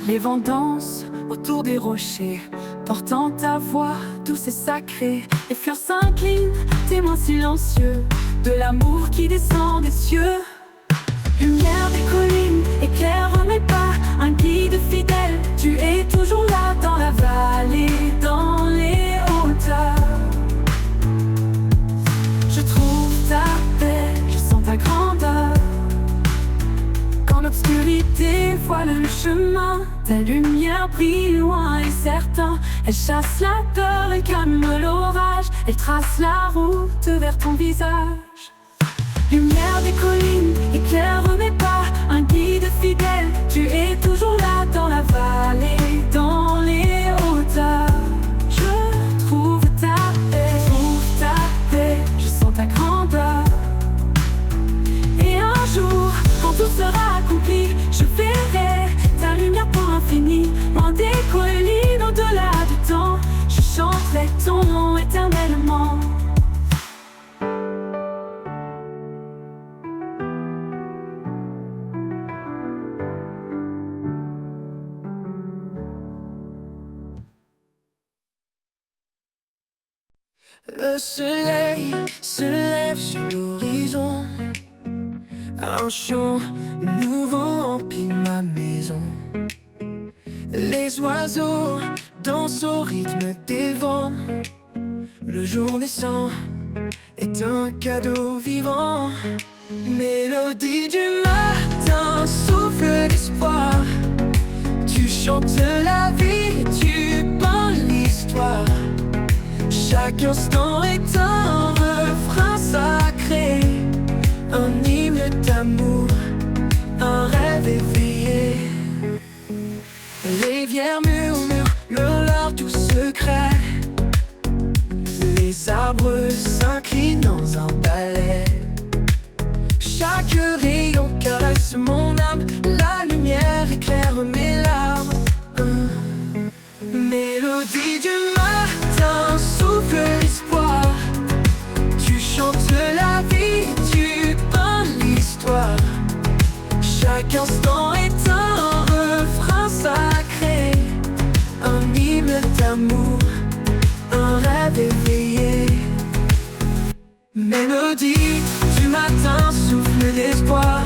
Les vents dansent autour des rochers, portant ta voix douce et sacrée. Les fleurs s'inclinent, témoins silencieux de l'amour qui descend des cieux. Lumière des collines, éclaire mes pas, un guide fidèle. Tu es toujours là dans la vallée, dans les hauteurs. Je trouve ta paix, je sens ta grandeur. Quand l'obscurité voile le chemin, ta lumière brille loin et certain. Elle chasse la peur et calme l'orage. Elle trace la route vers ton visage. Lumière des collines, éclaire mes pas, un guide fidèle. Tu es toujours là dans la vallée, dans les hauteurs. Je trouve ta paix, je sens ta grandeur. Et un jour, quand tout sera accompli, je verrai ta lumière pour l'infini. Loin des collines, au-delà du temps, je chanterai ton nom éternellement. Le soleil se lève sur l'horizon. Un chant nouveau emplit ma maison. Les oiseaux dansent au rythme des vents. Le jour naissant est un cadeau vivant. Mélodie du matin souffle l'espoir. Tu chantes la vie, tu peins l'histoire. Chaque instant est un refrain sacré, un hymne d'amour, un rêve éveillé. Les rivières murmurent leurs doux secrets. Les arbres s'inclinent dans un ballet. Chaque rayon caresse mon âme. La lumière éclaire mes larmes. Mélodie du matin souffle l'espoir. Tu chantes la vie, tu peins l'histoire. Chaque instant est un refrain sacré, un hymne d'amour, un rêve éveillé. Mélodie du matin souffle l'espoir.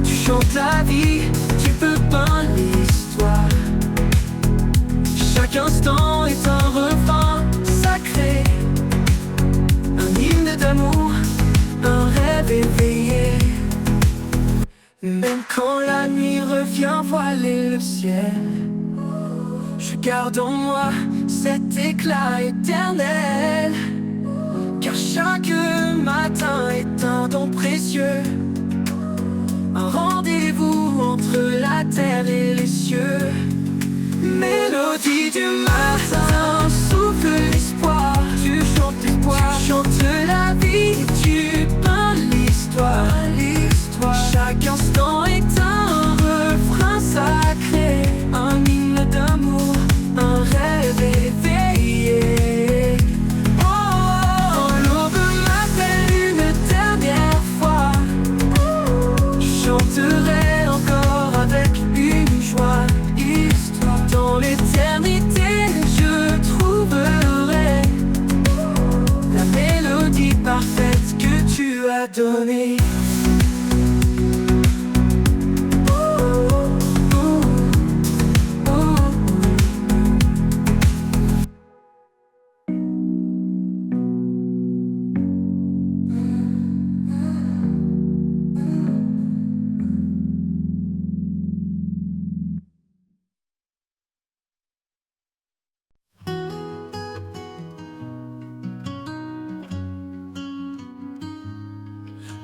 Tu chantes la vie, tu peux peindre l'histoire. Chaque instant est un refrain sacré, un hymne d'amour, un rêve éveillé. Même quand la nuit revient voiler le ciel, je garde en moi cet éclat éternel. Car chaque matin est un don précieux, un rendez-vous entre la terre et les cieux. Mélodie du matin souffle l'espoir. Tu chantes l'espoir, tu chantes la vie, tu peins l'histoire. Chaque instant est un refrain sacré, un hymne d'amour, un rêve éveillé. Oh, l'aube m'appelle une dernière fois. Je chanterai encore avec une joie. Histoire dans l'éternité, donner.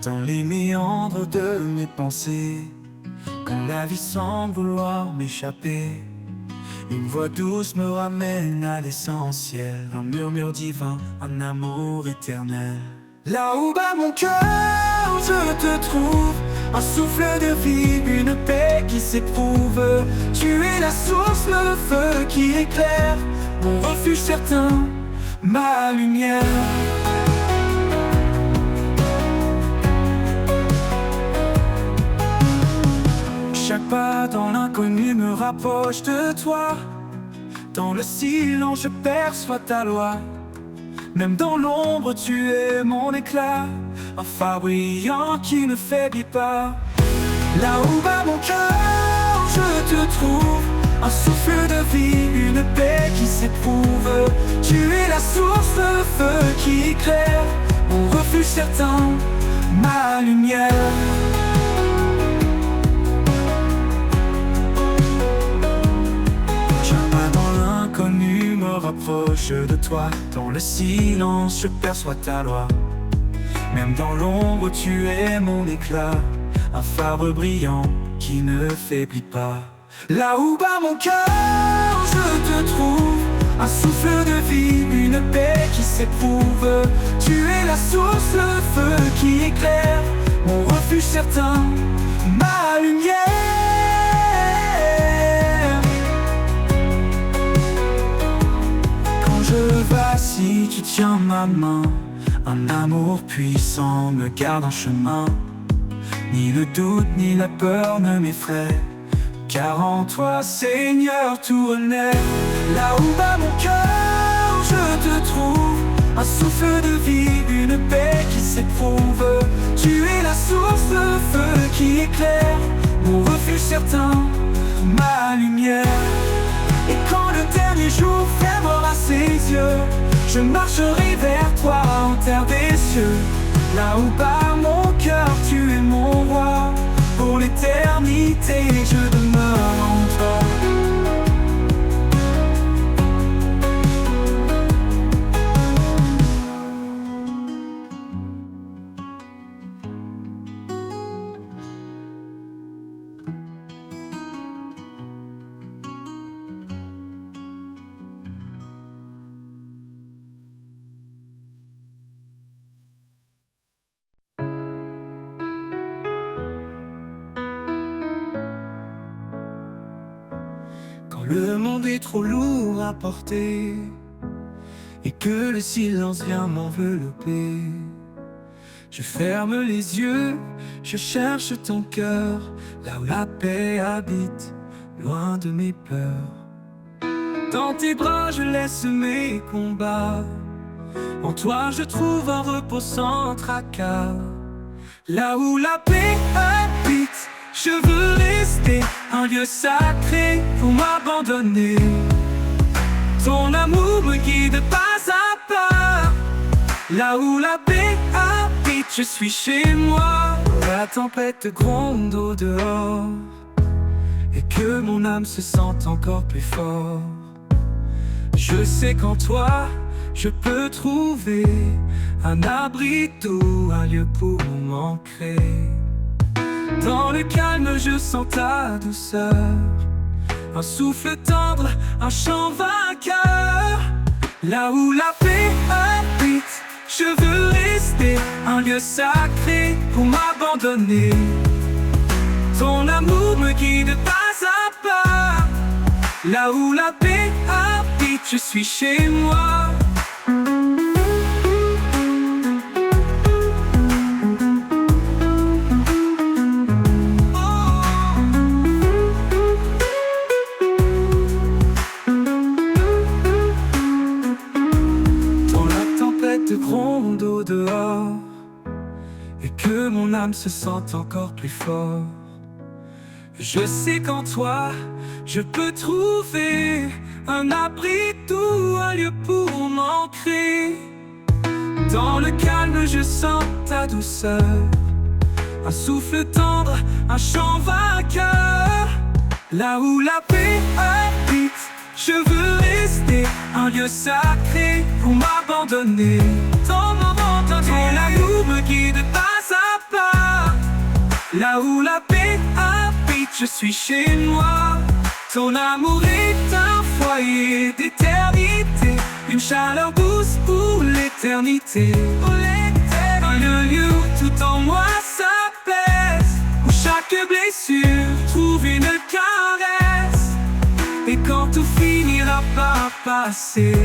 Dans les méandres de mes pensées, quand la vie semble vouloir m'échapper, une voix douce me ramène à l'essentiel, un murmure divin, un amour éternel. Là où bat mon cœur, je te trouve, un souffle de vie, une paix qui s'éprouve. Tu es la source, le feu qui éclaire, mon refuge certain, ma lumière. Chaque pas dans l'inconnu me rapproche de toi. Dans le silence je perçois ta loi. Même dans l'ombre tu es mon éclat, un phare brillant qui ne faiblit pas. Là où bat mon cœur je te trouve, un souffle de vie, une paix qui s'éprouve. Tu es la source, le feu qui éclaire, mon refuge certain, ma lumière. L'inconnu me rapproche de toi. Dans le silence je perçois ta loi. Même dans l'ombre tu es mon éclat, un phare brillant qui ne faiblit pas. Là où bat mon cœur je te trouve, un souffle de vie, une paix qui s'éprouve. Tu es la source, le feu qui éclaire, mon refuge certain, ma lumière. Je vacille, tu tiens ma main, un amour puissant me garde en chemin. Ni le doute ni la peur ne m'effraient, car en toi Seigneur tout renaît. Là où bat mon cœur je te trouve, un souffle de vie, une paix qui s'éprouve. Tu es la source, le feu qui éclaire, mon refuge certain, ma lumière. Et quand le dernier jour fermera ses yeux, je marcherai vers toi en terre des cieux. Là où bat mon cœur, tu es mon roi. Pour l'éternité, je demeure en toi. Le monde est trop lourd à porter et que le silence vient m'envelopper, je ferme les yeux, je cherche ton cœur, là où la paix habite, loin de mes peurs. Dans tes bras je laisse mes combats, en toi je trouve un repos sans tracas. Là où la paix habite, je veux rester un lieu sacré pour m'abandonner. Ton amour me guide pas à pas. Là où la paix habite, je suis chez moi. La tempête gronde au dehors et que mon âme se sente encore plus fort. Je sais qu'en toi, je peux trouver un abri doux, un lieu pour m'ancrer. Dans le calme je sens ta douceur, un souffle tendre, un chant vainqueur. Là où la paix habite, je veux rester un lieu sacré pour m'abandonner. Ton amour me guide pas à pas. Là où la paix habite, je suis chez moi. Gronde au dehors et âme se sent encore plus fort. Je sais qu'en toi, je peux trouver un abri doux, un lieu pour m'ancrer. Dans le calme, je sens ta douceur, un souffle tendre, un chant vainqueur. Là où la paix habite, je veux rester un lieu sacré pour m'abandonner. Ton amour me guide pas à pas. Là où la paix habite, je suis chez moi. Ton amour est un foyer d'éternité, une chaleur douce pour l'éternité. Un lieu où tout en moi s'apaise, où chaque blessure trouve une caresse. Et quand tout finira par passer,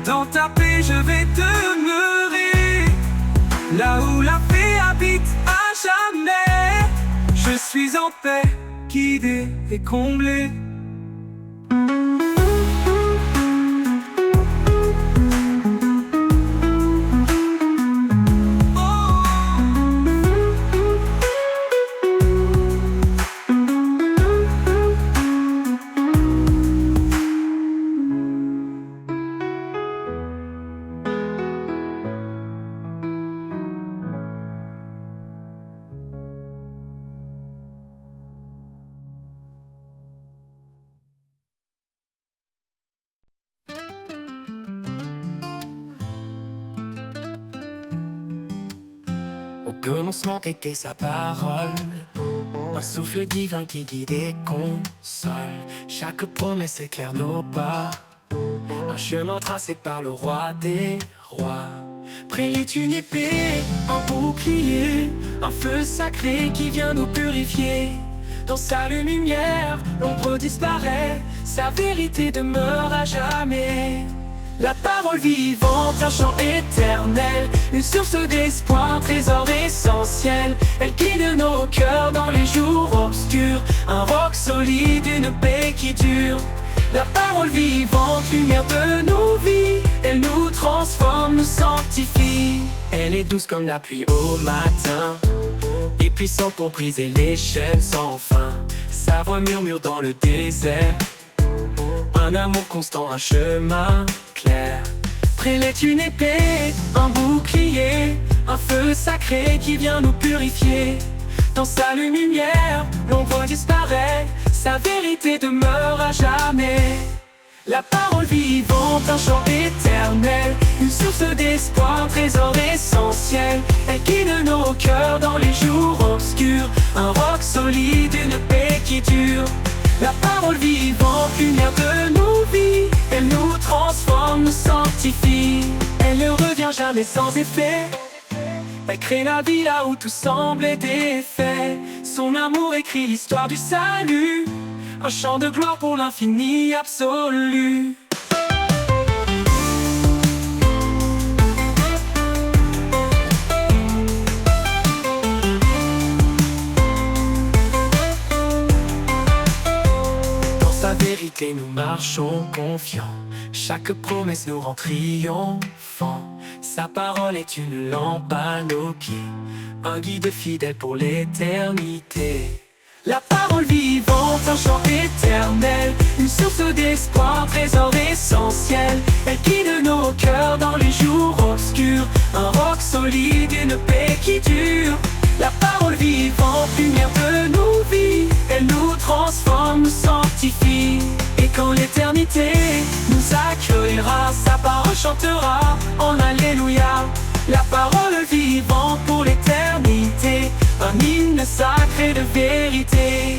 dans ta paix je vais demeurer. Là où la paix habite à jamais, je suis en paix, guidé et comblé. Au commencement était sa parole, un souffle divin qui guide et console. Chaque promesse éclaire nos pas, un chemin tracé par le roi des rois. Près est une épée, un bouclier, un feu sacré qui vient nous purifier. Dans sa lumière, l'ombre disparaît, sa vérité demeure à jamais. La parole vivante, un chant éternel, une source d'espoir, un trésor essentiel. Elle guide nos cœurs dans les jours obscurs, un roc solide, une paix qui dure. La parole vivante, lumière de nos vies, elle nous transforme, nous sanctifie. Elle est douce comme la pluie au matin, et puissante pour briser les chaînes sans fin. Sa voix murmure dans le désert, un amour constant, un chemin clair. Près est une épée, un bouclier, un feu sacré qui vient nous purifier. Dans sa lumière, l'ombre disparaît, sa vérité demeure à jamais. La parole vivante, un chant éternel, une source d'espoir, un trésor essentiel. Elle guide nos cœurs dans les jours obscurs, un roc solide, une paix qui dure. La parole vivante, lumière de nos vies, elle nous transforme, nous sanctifie. Elle ne revient jamais sans effet, elle crée la vie là où tout semble défait. Son amour écrit l'histoire du salut, un chant de gloire pour l'infini absolu. Vérité, nous marchons confiants, chaque promesse nous rend triomphants. Sa parole est une lampe à nos pieds, un guide fidèle pour l'éternité. La parole vivante, un chant éternel, une source d'espoir, un trésor essentiel. Elle guide nos cœurs dans les jours obscurs, un roc solide, une paix qui dure. La parole vivante, lumière de nos vies, elle nous transforme, nous sanctifie. Et quand l'éternité nous accueillera, sa parole chantera en Alléluia. La parole vivante pour l'éternité, un hymne sacré de vérité.